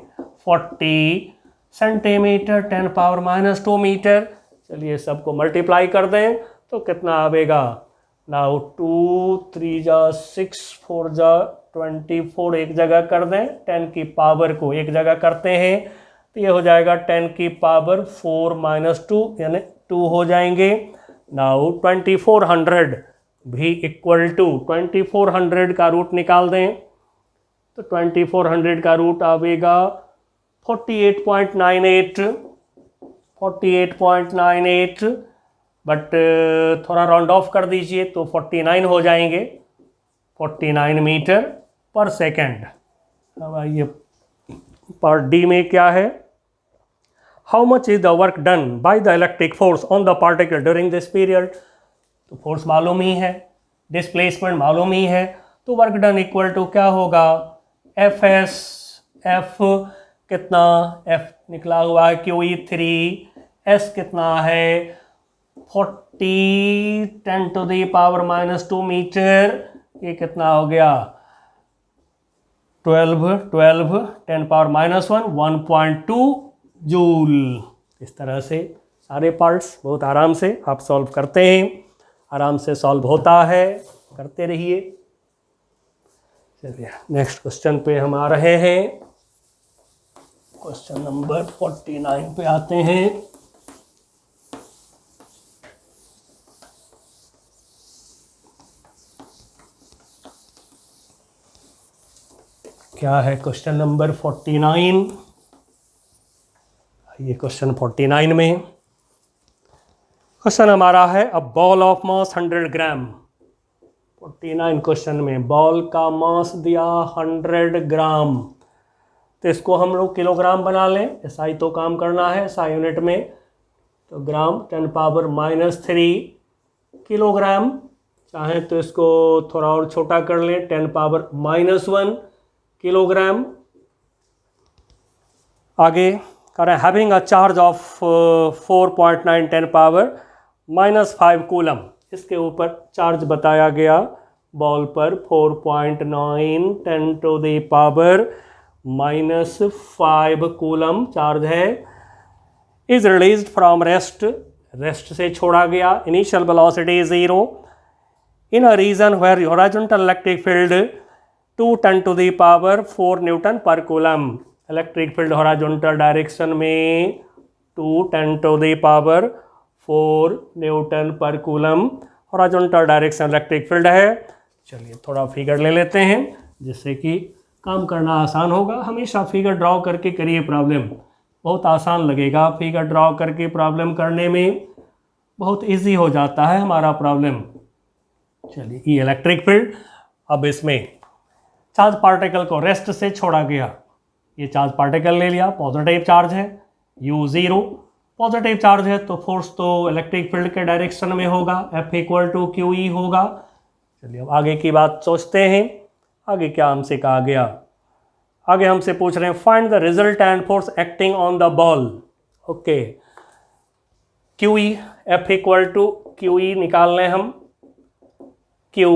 40 centimetre 10⁻² metre. चलिए सबको मल्टीप्लाई कर दें तो कितना आवेगा, नाउ 2 3 जा 6 4 जा 24 एक जगह कर दें, 10 की पावर को एक जगह करते हैं तो ये हो जाएगा 10 की पावर 4 - 2 यानी 2 हो जाएंगे। नाउ 2400 भी इक्वल टू 2400 का रूट निकाल दें तो 2400 का रूट आवेगा 48.98, बट थोड़ा राउंड ऑफ कर दीजिए तो 49 हो जाएंगे, 49 मीटर पर सेकेंड। अब आइए पार्ट डी में क्या है, how much is the work done by the electric force on the particle during this period. तो फोर्स मालूम ही है, डिस्प्लेसमेंट मालूम ही है, तो वर्क डन इक्वल टू क्या होगा, Fs, F कितना, F निकला हुआ है QE 3, S कितना है 40 10⁻² मीटर, ये कितना हो गया 12 10⁻⁻1 1.2 जूल। इस तरह से सारे पार्ट्स बहुत आराम से आप सॉल्व करते हैं, आराम से सॉल्व होता है, करते रहिए। चलिए नेक्स्ट क्वेश्चन पे हम आ रहे हैं, क्वेश्चन नंबर 49 पे आते हैं। क्या है क्वेश्चन नंबर 49, ये क्वेश्चन 49 में क्वेश्चन हमारा है, a ball of mass 100 gram. 49 question में बॉल का मास दिया 100 ग्राम, तो इसको हम लोग किलोग्राम बना लें, SI तो काम करना है SI यूनिट में, तो ग्राम 10⁻³ किलोग्राम, चाहें तो इसको थोड़ा और छोटा कर लें 10⁻⁻1 किलोग्राम। आगे करें, having a charge of 4.9 10⁻⁻5 coulomb, इसके ऊपर चार्ज बताया गया बॉल पर 4.9 10⁻⁻5 कूलम चार्ज है, इज रिलीज्ड फ्रॉम रेस्ट से छोड़ा गया, initial velocity 0 in a region where horizontal electric field 2 × 10⁴ newton पर coulomb. Electric field horizontal direction में 2 × 10⁴ न्यूटन पर coulomb horizontal direction electric field है। चलिए थोड़ा फिगर ले लेते हैं जिससे कि काम करना आसान होगा। हमेशा फिगर ड्रॉ करके करिए प्रॉब्लम, बहुत आसान लगेगा। फिगर ड्रॉ करके प्रॉब्लम करने में बहुत इजी हो जाता है हमारा प्रॉब्लम। चलिए ये इलेक्ट्रिक फील्ड, अब इसमें चार्ज पार्टिकल को रेस्ट से छोड़ा गया। ये चार्ज पार्टिकल ले लिया, पॉजिटिव चार्ज है, U0 पॉजिटिव चार्ज है तो फोर्स तो इलेक्ट्रिक फील्ड के डायरेक्शन में होगा, F = QE होगा। चलिए अब आगे की बात सोचते हैं। आगे क्या हमसे कहा गया? आगे हमसे पूछ रहे हैं find the resultant force acting on the ball. Okay, QE F = QE निकाल लें हम। Q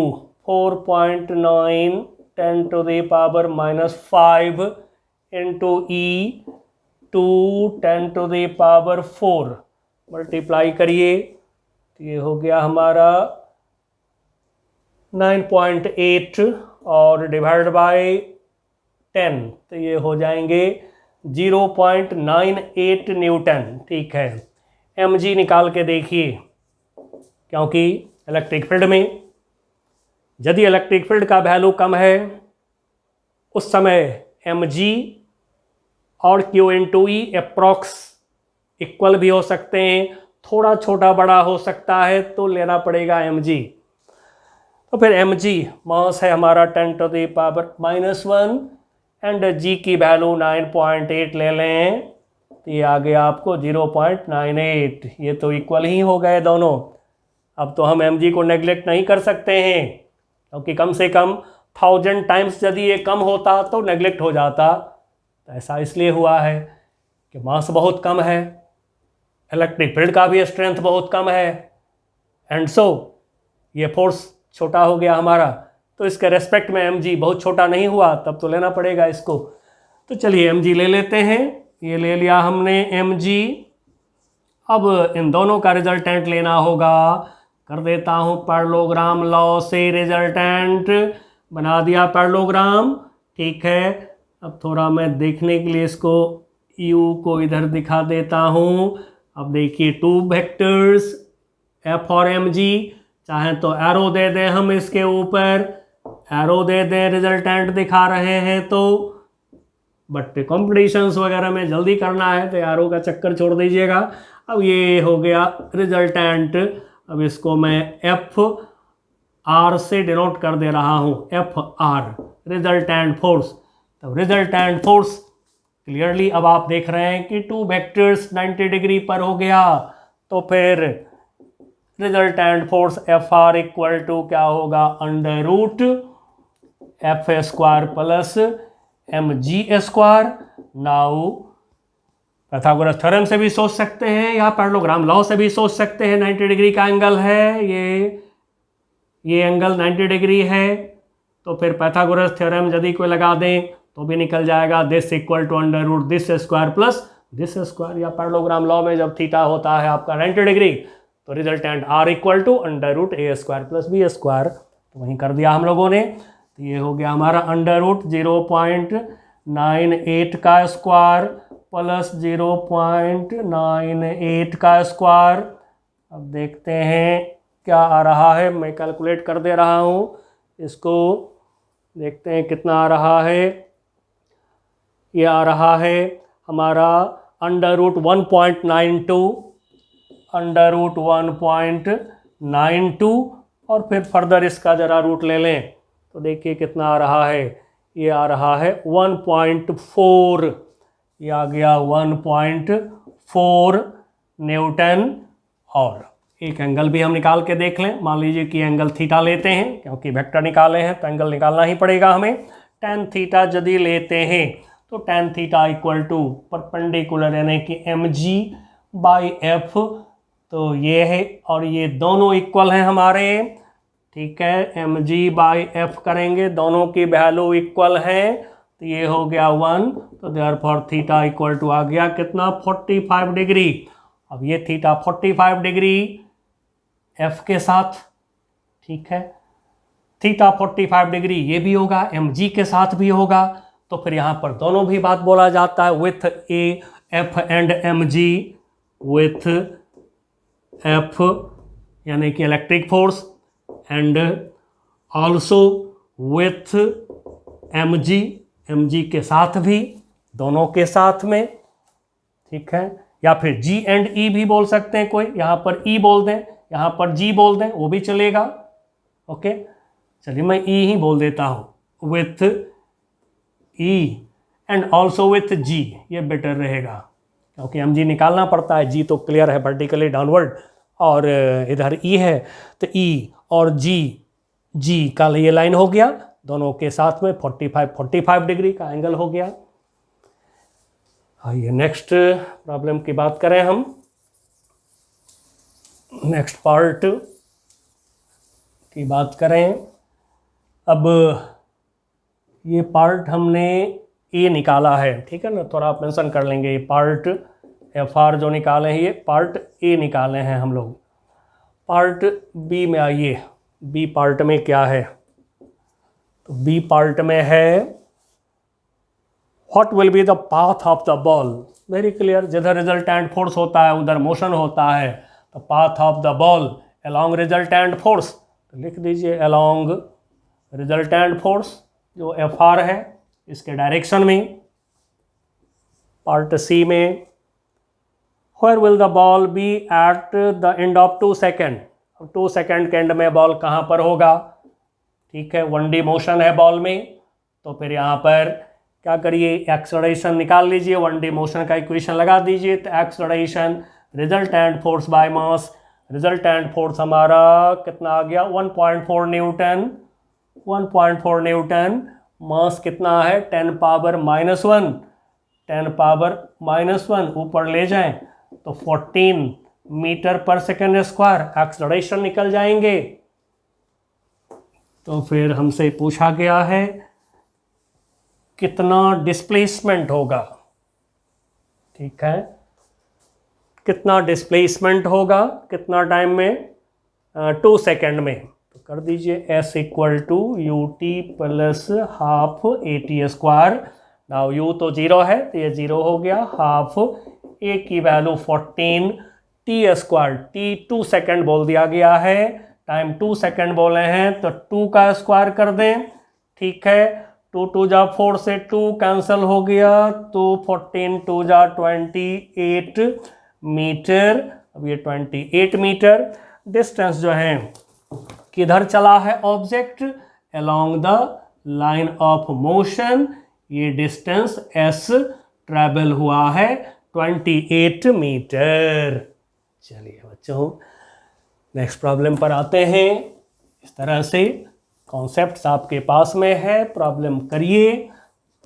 4.9 10⁻⁻5 इंटू E 2 10⁴ मल्टीप्लाई करिए तो ये हो गया हमारा 9.8 और डिवाइड बाय 10 तो ये हो जाएंगे 0.98 न्यूटन। ठीक है, mg निकाल के देखिए, क्योंकि इलेक्ट्रिक फील्ड में यदि इलेक्ट्रिक फील्ड का वैल्यू कम है उस समय mg और Q × E अप्रॉक्स इक्वल भी हो सकते हैं, थोड़ा छोटा बड़ा हो सकता है तो लेना पड़ेगा mg। तो फिर mg मास है हमारा 10⁻⁻1 एंड g की वैल्यू 9.8 ले लें तो ये आ गया आपको 0.98। ये तो इक्वल ही हो गए दोनों। अब तो हम mg को नेग्लेक्ट नहीं कर सकते हैं, क्योंकि कम से कम 1000 टाइम्स यदि ये कम होता तो नेग्लेक्ट हो जाता। तो ऐसा इसलिए हुआ है कि मास बहुत कम है, इलेक्ट्रिक फील्ड का भी स्ट्रेंथ बहुत कम है, एंड सो ये फोर्स छोटा हो गया हमारा। तो इसके रेस्पेक्ट में mg बहुत छोटा नहीं हुआ, तब तो लेना पड़ेगा इसको। तो चलिए mg ले लेते हैं। ये ले लिया हमने mg। अब इन दोनों का रिजल्टेंट लेना होगा। कर देता हूँ पैरेललोग्राम लॉ से रिजल्टेंट, बना दिया पैरेललोग्राम। ठीक है, अब थोड़ा मैं देखने के लिए इसको u को इधर दिखा देता हूँ। अब देखिए टू वेक्टर्स f और mg, चाहे तो एरो दे दें हम इसके ऊपर, एरो दे दें रिजल्टेंट दिखा रहे हैं तो, बट कॉम्पिटिशन्स वगैरह में जल्दी करना है तो एरो का चक्कर छोड़ दीजिएगा। अब ये हो गया रिजल्टेंट। अब इसको मैं एफ आर से डिनोट कर दे रहा हूँ, एफ आर रिजल्टेंट फोर्स। तो रिजल्टेंट फोर्स क्लियरली अब आप देख रहे हैं कि टू वेक्टर्स 90 डिग्री पर हो गया। तो फिर resultant force F R equal to क्या होगा, √f² plus mg²। Now Pythagoras theorem से भी सोच सकते हैं या पैरेललोग्राम लॉ से भी सोच सकते हैं। 90 डिग्री का एंगल है, ये एंगल 90 डिग्री है, तो फिर पाइथागोरस थ्योरम यदि कोई लगा दें तो भी निकल जाएगा this equal to √this² plus this²। या पैरेललोग्राम लॉ में जब थीटा होता है आपका 90 डिग्री तो resultant r equal to √a² plus b²। तो वहीं कर दिया हम लोगों ने। तो ये हो गया हमारा √0.98 का स्क्वायर प्लस 0.98 का स्क्वायर। अब देखते हैं क्या आ रहा है, मैं कैलकुलेट कर दे रहा हूँ इसको, देखते हैं कितना आ रहा है। ये आ रहा है हमारा √1.92 और फिर फर्दर इसका ज़रा रूट ले लें तो देखिए कितना आ रहा है। ये आ रहा है 1.4, ये आ गया 1.4 न्यूटन। और एक एंगल भी हम निकाल के देख लें। मान लीजिए कि एंगल थीटा लेते हैं, क्योंकि वेक्टर निकाले हैं तो एंगल निकालना ही पड़ेगा हमें। tan थीटा यदि लेते हैं तो tan थीटा इक्वल टू परपेंडिकुलर यानी कि mg/f, तो ये है और ये दोनों इक्वल हैं हमारे। ठीक है, mg/f करेंगे, दोनों की वैल्यू इक्वल है तो ये हो गया 1। तो देयरफॉर थीटा इक्वल टू आ गया कितना, 45 डिग्री। अब ये थीटा 45 डिग्री f के साथ, ठीक है, थीटा 45 डिग्री ये भी होगा, mg के साथ भी होगा। तो फिर यहाँ पर दोनों भी बात बोला जाता है, with A F and mg, with F यानी कि electric force, and also with mg के साथ भी, दोनों के साथ में, ठीक है। या फिर g एंड e भी बोल सकते हैं, कोई यहाँ पर e बोल दें, यहाँ पर g बोल दें, वो भी चलेगा। ओके, चलिए मैं e ही बोल देता हूँ, with e and also with g, ये बेटर रहेगा क्योंकि mg निकालना पड़ता है, g तो क्लियर है वर्टिकली डाउनवर्ड, और इधर e है, तो e और g का ये लाइन हो गया, दोनों के साथ में 45 डिग्री का एंगल हो गया। आइए नेक्स्ट प्रॉब्लम की बात करें हम, नेक्स्ट पार्ट की बात करें। अब ये पार्ट हमने ए निकाला है, ठीक है ना, थोड़ा आप मेंशन कर लेंगे, ये पार्ट FR जो निकाले हैं ये पार्ट ए निकाले हैं हम लोग। पार्ट बी में आइए, बी पार्ट में क्या है, तो बी पार्ट में है What will be the path of the ball? Very clear, जिधर रिजल्टेंट फोर्स होता है उधर मोशन होता है, तो path of the ball along resultant force, तो लिख दीजिए along रिजल्टेंट फोर्स जो FR है इसके डायरेक्शन में। पार्ट सी में Where will the ball be at the end of 2 second? अब 2 सेकेंड के एंड में बॉल कहाँ पर होगा, ठीक है, 1D मोशन है बॉल में, तो फिर यहाँ पर क्या करिए, एक्सलरेशन निकाल लीजिए, 1D मोशन का इक्वेशन लगा दीजिए, तो acceleration resultant force by mass, resultant force हमारा कितना आ गया 1.4 न्यूटन, 1.4 न्यूटन, मास कितना है 10 पावर माइनस 1, 10 पावर माइनस 1 ऊपर ले जाएं तो 14 मीटर पर सेकेंड स्क्वायर एक्सलरेशन निकल जाएंगे। तो फिर हमसे पूछा गया है कितना डिस्प्लेसमेंट होगा, ठीक है, कितना डिस्प्लेसमेंट होगा कितना टाइम में, 2 सेकेंड में, तो कर दीजिए S equal to U T plus half A T square. Now u तो 0 है तो ये 0 हो गया, हाफ a की value 14 T square, t 2 second बोल दिया गया है, टाइम 2 सेकेंड बोले हैं तो 2 का स्क्वायर कर दें, ठीक है, 2 जा 4 से 2 कैंसिल हो गया, तो 14 2 जा 28 मीटर। अब ये 28 मीटर डिस्टेंस जो है किधर चला है object, along the line of motion, ये डिस्टेंस s ट्रैवल हुआ है 28 मीटर। चलिए बच्चों नेक्स्ट प्रॉब्लम पर आते हैं। इस तरह से कॉन्सेप्ट्स आपके पास में है, प्रॉब्लम करिए,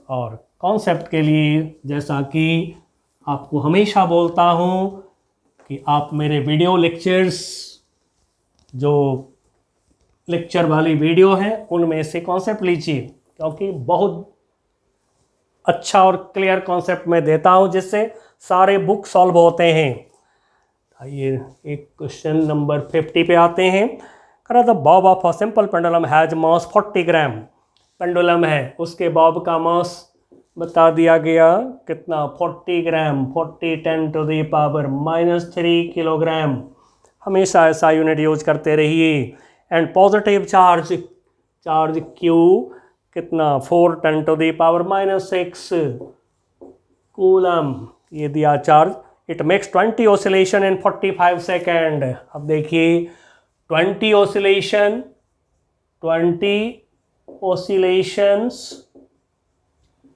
और कॉन्सेप्ट के लिए जैसा कि आपको हमेशा बोलता हूँ कि आप मेरे वीडियो लेक्चर्स, जो लेक्चर वाली वीडियो है उनमें से कॉन्सेप्ट लीजिए, क्योंकि बहुत अच्छा और क्लियर कॉन्सेप्ट मैं देता हूँ जिससे सारे बुक सॉल्व होते हैं। आइए एक क्वेश्चन नंबर 50 पे आते हैं। करा the Bob of a simple pendulum has mass 40 gram, pendulum है उसके बॉब का मास बता दिया गया कितना 40 ग्राम, 40 10 टू द पावर -3 किलोग्राम, हमेशा ऐसा यूनिट यूज करते रहिए। And positive charge, charge Q कितना 4 10 टू द पावर -6 कूलम, ये दिया charge. It makes 20 oscillation in 45 second. अब देखिए 20 ऑसिलेशन, 20 ऑसिलेशंस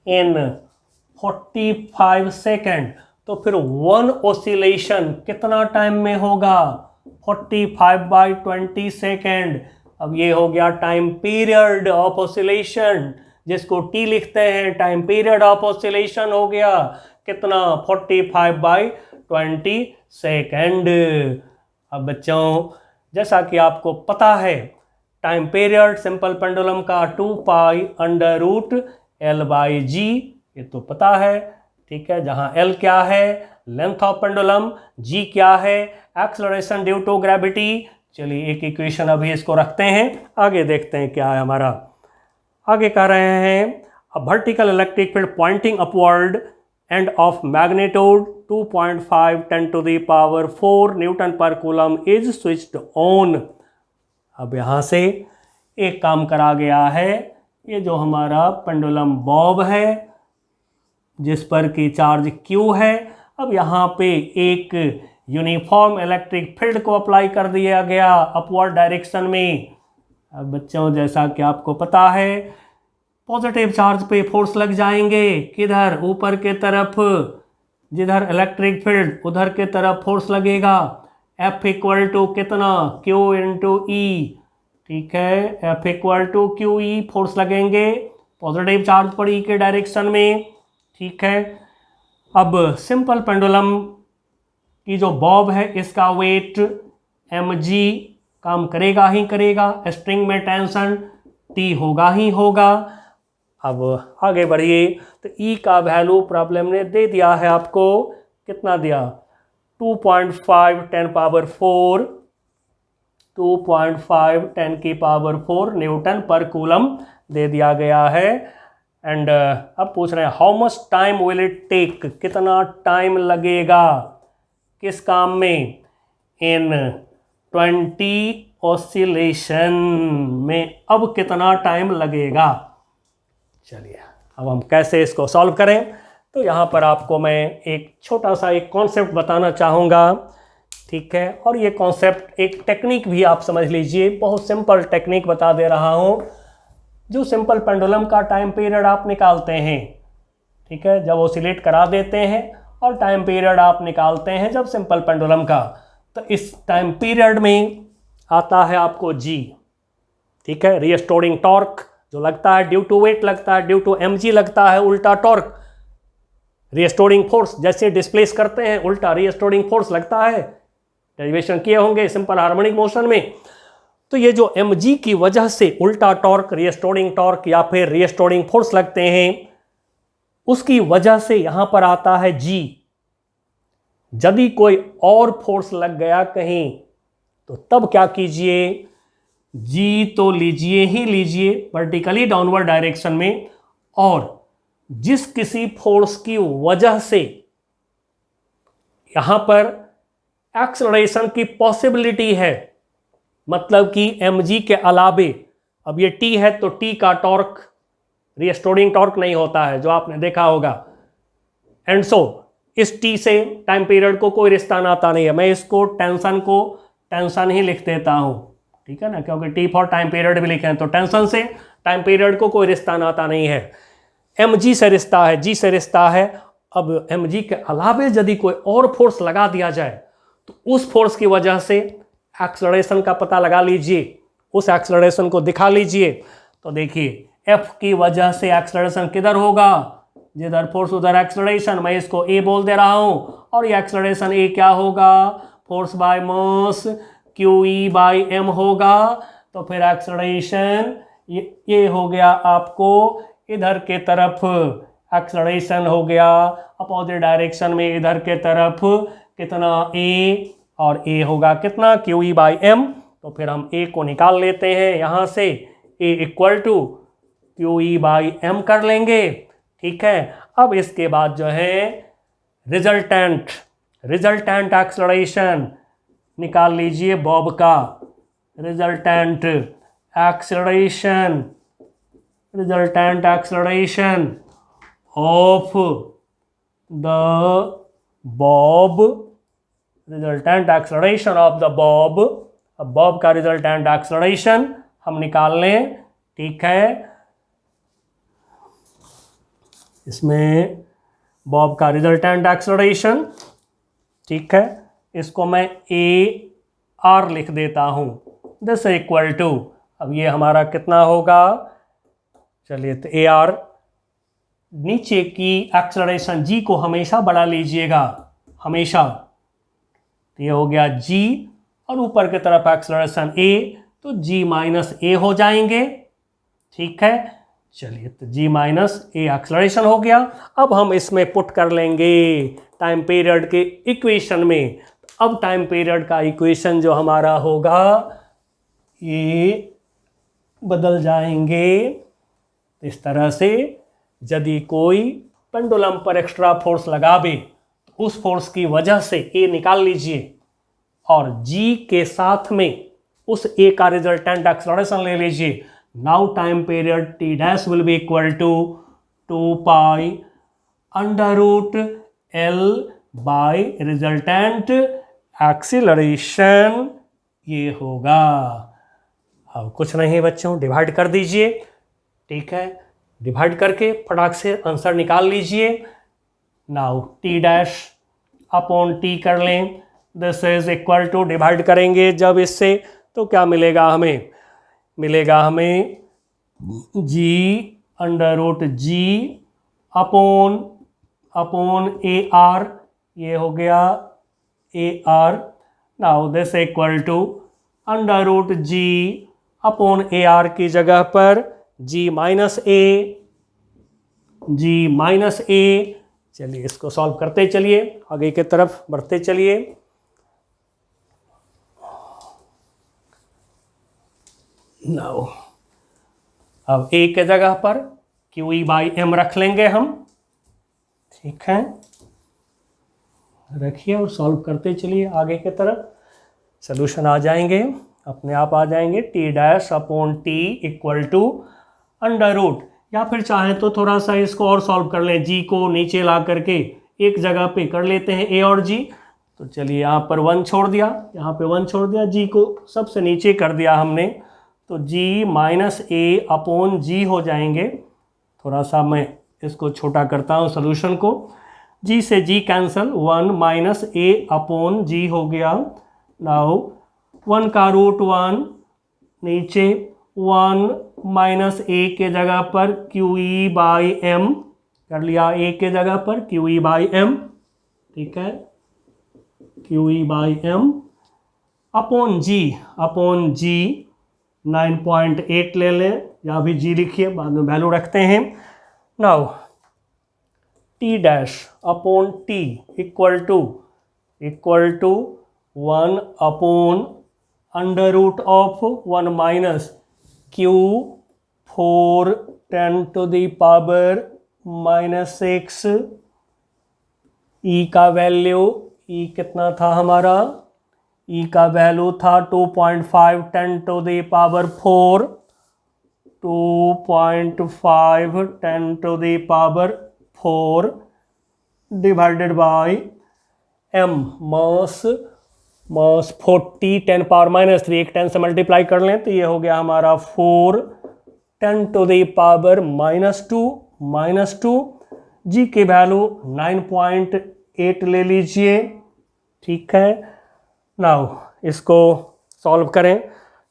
इन 45 सेकेंड, तो फिर 1 ऑसिलेशन कितना टाइम में होगा 45/20 सेकेंड। अब ये हो गया टाइम पीरियड ऑफ ऑसिलेशन, जिसको T लिखते हैं, टाइम पीरियड ऑफ ऑसिलेशन हो गया कितना 45/20 सेकेंड। अब बच्चों जैसा कि आपको पता है टाइम पीरियड सिंपल पेंडुलम का 2π√L/g, ये तो पता है, ठीक है, जहां L क्या है लेंथ ऑफ पेंडुलम, G क्या है एक्सलरेशन ड्यू टू ग्रेविटी, चलिए एक इक्वेशन अभी इसको रखते हैं, आगे देखते हैं क्या है हमारा। आगे कह रहे हैं a vertical electric field pointing upward and of magnitude 2.5 10⁴ newton पर कूलम इज स्विच्ड ऑन। अब यहाँ से एक काम करा गया है, ये जो हमारा पेंडुलम बॉब है जिस पर कि चार्ज Q है, अब यहाँ पे एक यूनिफॉर्म इलेक्ट्रिक फील्ड को अप्लाई कर दिया गया अपवर्ड डायरेक्शन में। अब बच्चों जैसा कि आपको पता है पॉजिटिव चार्ज पे फोर्स लग जाएंगे, किधर, ऊपर के तरफ, जिधर इलेक्ट्रिक फील्ड उधर के तरफ फोर्स लगेगा। F इक्वल टू कितना, Q इंटू ई, ठीक है, F equal to Q E force लगेंगे पॉजिटिव चार्ज पर ई के डायरेक्शन में, ठीक है। अब सिंपल पेंडुलम की जो बॉब है इसका वेट mg काम करेगा ही करेगा, स्ट्रिंग में टेंशन T होगा ही होगा। अब आगे बढ़िए, तो E का वैल्यू प्रॉब्लम ने दे दिया है आपको, कितना दिया, 2.5 10⁴, 2.5 10⁴ न्यूटन पर कूलम दे दिया गया है। एंड अब पूछ रहे हैं how much time will it take, कितना टाइम लगेगा किस काम में, इन 20 ऑसिलेशन में, अब कितना टाइम लगेगा। चलिए अब हम कैसे इसको सॉल्व करें, तो यहाँ पर आपको मैं एक छोटा सा एक कॉन्सेप्ट बताना चाहूँगा, ठीक है। और ये कॉन्सेप्ट एक टेक्निक भी आप समझ लीजिए, बहुत सिंपल टेक्निक बता दे रहा हूँ। जो सिंपल पेंडुलम का टाइम पीरियड आप निकालते हैं, ठीक है, जब ऑसिलेट करा देते हैं और टाइम पीरियड आप निकालते हैं जब सिंपल पेंडुलम का, तो इस टाइम पीरियड में आता है आपको G, ठीक है। रीस्टोरिंग टॉर्क जो लगता है ड्यू टू वेट लगता है, ड्यू टू mg लगता है उल्टा टॉर्क। रीस्टोरिंग फोर्स जैसे डिस्प्लेस करते हैं उल्टा रीस्टोरिंग फोर्स लगता है, डेरिवेशन किए होंगे सिंपल हार्मोनिक मोशन में। तो ये जो mg की वजह से उल्टा टॉर्क, रीस्टोरिंग टॉर्क या फिर रीस्टोरिंग फोर्स लगते हैं, उसकी वजह से यहां पर आता है G। यदि कोई और फोर्स लग गया कहीं तो तब क्या कीजिए, G तो लीजिए ही लीजिए वर्टिकली डाउनवर्ड डायरेक्शन में, और जिस किसी फोर्स की वजह से यहां पर एक्सेलरेशन की पॉसिबिलिटी है, मतलब कि mg के अलावे, अब ये T है तो T का टॉर्क रीस्टोरिंग टॉर्क नहीं होता है जो आपने देखा होगा, एंड सो इस T से टाइम पीरियड को कोई रिश्ता नाता नहीं है। मैं इसको टेंशन को टेंशन ही लिख देता हूं, ठीक है ना, क्योंकि T फॉर टाइम पीरियड भी लिखे हैं, तो टेंशन से टाइम पीरियड को कोई रिश्ता नाता नहीं है, mg से रिश्ता है, G से रिश्ता है। अब mg के अलावे यदि कोई और फोर्स लगा दिया जाए तो उस फोर्स की वजह से एक्सेलरेशन का पता लगा लीजिए, उस एक्सेलरेशन को दिखा लीजिए। तो देखिए F की वजह से एक्सेलरेशन किधर होगा, जिधर फोर्स उधर एक्सेलरेशन, मैं इसको A बोल दे रहा हूं, और ये एक्सेलरेशन A क्या होगा, force by mass QE by m होगा। तो फिर एक्सेलरेशन ये हो गया आपको इधर के तरफ, एक्सेलरेशन हो गया अपोजिट डायरेक्शन में इधर के तरफ, कितना A, और A होगा कितना QE बाई m। तो फिर हम A को निकाल लेते हैं यहाँ से, A equal to QE by m कर लेंगे, ठीक है। अब इसके बाद जो है रिजल्टेंट एक्सेलरेशन निकाल लीजिए बॉब का, resultant acceleration of the Bob, resultant acceleration of the Bob. अब बॉब का रिजल्टेंट एक्सेलरेशन हम निकाल लें, ठीक है। इसमें बॉब का रिजल्टेंट एक्सेलरेशन, ठीक है, इसको मैं AR लिख देता हूं, दिस इक्वल टू, अब ये हमारा कितना होगा, चलिए तो AR, नीचे की एक्सेलरेशन G को हमेशा बढ़ा लीजिएगा, हमेशा, तो ये हो गया G, और ऊपर की तरफ एक्सेलरेशन A, तो G माइनस A हो जाएंगे, ठीक है। चलिए तो G माइनस A एक्सेलरेशन हो गया। अब हम इसमें पुट कर लेंगे टाइम पीरियड के इक्वेशन में, अब टाइम पीरियड का इक्वेशन जो हमारा होगा ये बदल जाएंगे इस तरह से। यदि कोई पेंडुलम पर एक्स्ट्रा फोर्स लगावे तो उस फोर्स की वजह से ए निकाल लीजिए और जी के साथ में उस ए का रिजल्टेंट एक्सलरेशन ले लीजिए। Now time period T dash will be equal to 2 pi under root L by resultant acceleration ये होगा। अब कुछ नहीं बच्चों, डिवाइड कर दीजिए। ठीक है, डिवाइड करके फटाक से आंसर निकाल लीजिए। Now T dash upon T कर लें, this is equal to, divide करेंगे जब इससे तो क्या मिलेगा हमें, मिलेगा हमें G under root G upon A R, ये हो गया A R. Now this equal to under root G upon A R की जगह पर जी माइनस ए। चलिए इसको सॉल्व करते चलिए, आगे की तरफ बढ़ते चलिए। नाउ अब ए के जगह पर क्यू ई बाई एम रख लेंगे हम। ठीक है, रखिए और सॉल्व करते चलिए आगे की तरफ। सोल्यूशन आ जाएंगे, अपने आप आ जाएंगे। T dash upon T equal to under root, या फिर चाहें तो थोड़ा सा इसको और सॉल्व कर लें, जी को नीचे ला करके एक जगह पे कर लेते हैं ए और जी। तो चलिए यहाँ पर 1 छोड़ दिया, यहाँ पे 1 छोड़ दिया, जी को सबसे नीचे कर दिया हमने, तो जी माइनस ए अपॉन जी हो जाएंगे। थोड़ा सा मैं इसको छोटा करता हूँ सोल्यूशन को। जी से जी कैंसल, 1 माइनस ए अपॉन जी हो गया। नाउ 1 का रूट 1 नीचे, 1 माइनस ए के जगह पर क्यू ई बाई एम कर लिया, ए के जगह पर क्यू ई बाई एम। ठीक है, Q E by M upon G 9.8 ले लें, या भी जी लिखिए, बाद में वैल्यू रखते हैं। Now T dash upon T equal to 1 upon under root of 1 minus Q 4 10 to the power -6। E का वैल्यू, ई कितना था हमारा, ई का वैल्यू था 2.5 10 to the power 4, 2.5 10 to the power 4 divided by M mass 40 10 power -3, एक 10 से मल्टीप्लाई कर लें तो ये हो गया हमारा 4 10 टू द पावर -2। जी की वैल्यू 9.8 ले लीजिए। ठीक है, नाउ इसको सॉल्व करें।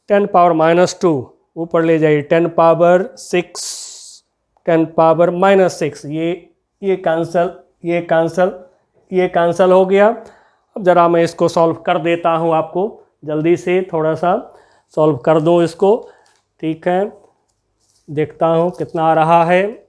10 पावर -2 ऊपर ले जाइए, 10 पावर 6 10 पावर -6, ये कैंसल हो गया। अब ज़रा मैं इसको सॉल्व कर देता हूँ, आपको जल्दी से थोड़ा सा सॉल्व कर दूँ इसको। ठीक है, देखता हूँ कितना आ रहा है।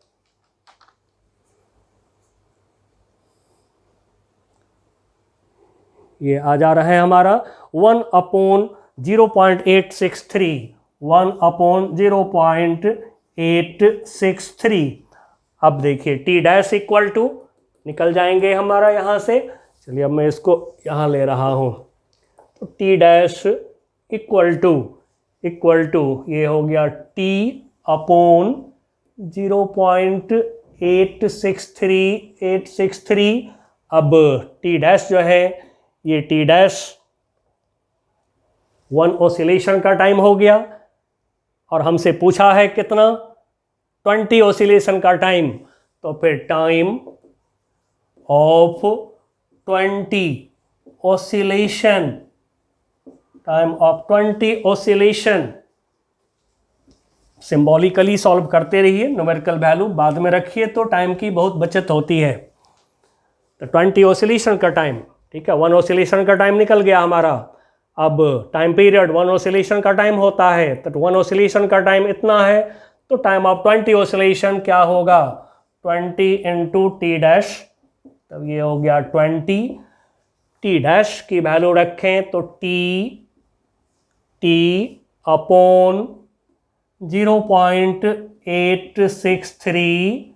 ये आ जा रहा है हमारा 1 अपॉन 0.863, 1 अपॉन 0.863। अब देखिए टी डैश इक्वल टू, निकल जाएंगे हमारा यहाँ से। चलिए अब मैं इसको यहाँ ले रहा हूँ, तो टी डैश इक्वल टू ये हो गया टी अपॉन 0.863। अब टी डैश जो है, ये टी डैश 1 ऑसिलेशन का टाइम हो गया, और हमसे पूछा है कितना, 20 ऑसिलेशन का टाइम। तो फिर time of 20 oscillation symbolically solve करते रहिए, न्यूमेरिकल वैल्यू बाद में रखिए तो टाइम की बहुत बचत होती है। तो 20 ऑसिलेशन का टाइम, ठीक है, 1 ऑसिलेशन का टाइम निकल गया हमारा। अब टाइम पीरियड 1 ऑसिलेशन का टाइम होता है, तो 1 ऑसिलेशन का टाइम इतना है, तो टाइम ऑफ 20 ऑसिलेशन क्या होगा, 20 इंटू टी डैश, तब ये हो गया 20 टी डैश की वैल्यू रखें तो टी अपॉन 0.863,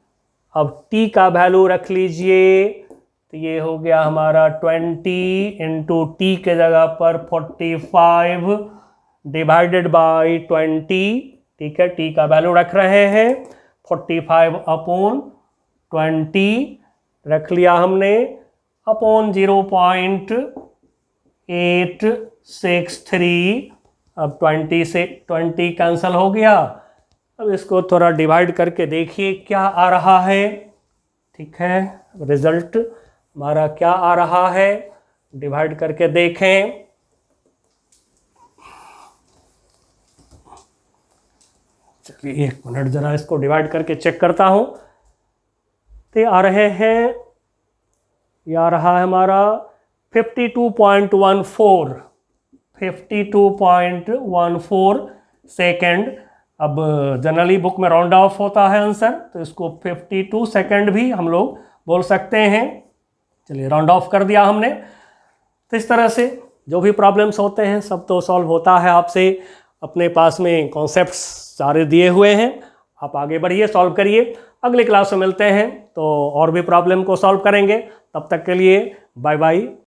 अब टी का वैल्यू रख लीजिए तो ये हो गया हमारा 20 इंटू टी के जगह पर 45 डिवाइडेड बाई 20, ठीक है। टी का वैल्यू रख रहे हैं 45 अपॉन 20 रख लिया हमने, अपॉन 0.863, अब 20 से 20 कैंसिल हो गया। अब इसको थोड़ा डिवाइड करके देखिए क्या आ रहा है, ठीक है। रिजल्ट हमारा क्या आ रहा है, डिवाइड करके देखें। चलिए 1 मिनट जरा इसको डिवाइड करके चेक करता हूं। तो आ रहे हैं, ये आ रहा है हमारा 52.14 सेकेंड। अब जनरली बुक में राउंड ऑफ होता है आंसर, तो इसको 52 सेकेंड भी हम लोग बोल सकते हैं। चलिए राउंड ऑफ कर दिया हमने। तो इस तरह से जो भी प्रॉब्लम्स होते हैं सब तो सॉल्व होता है। आपसे अपने पास में कॉन्सेप्ट्स सारे दिए हुए हैं, आप आगे बढ़िए, सॉल्व करिए। अगले क्लास में मिलते हैं तो और भी प्रॉब्लम को सॉल्व करेंगे। तब तक के लिए बाय बाय।